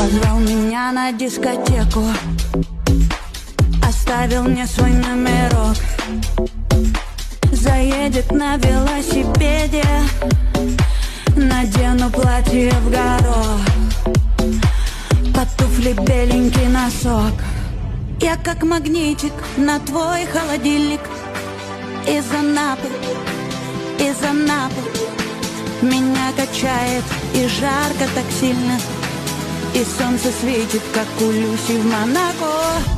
Позвал меня на дискотеку, оставил мне свой номерок. Заедет на велосипеде, надену платье в горох, под туфли беленький носок. Я как магнитик на твой холодильник. Из Анапы, из Анапы меня качает и жарко так сильно, и солнце светит, как у Люси в Монако.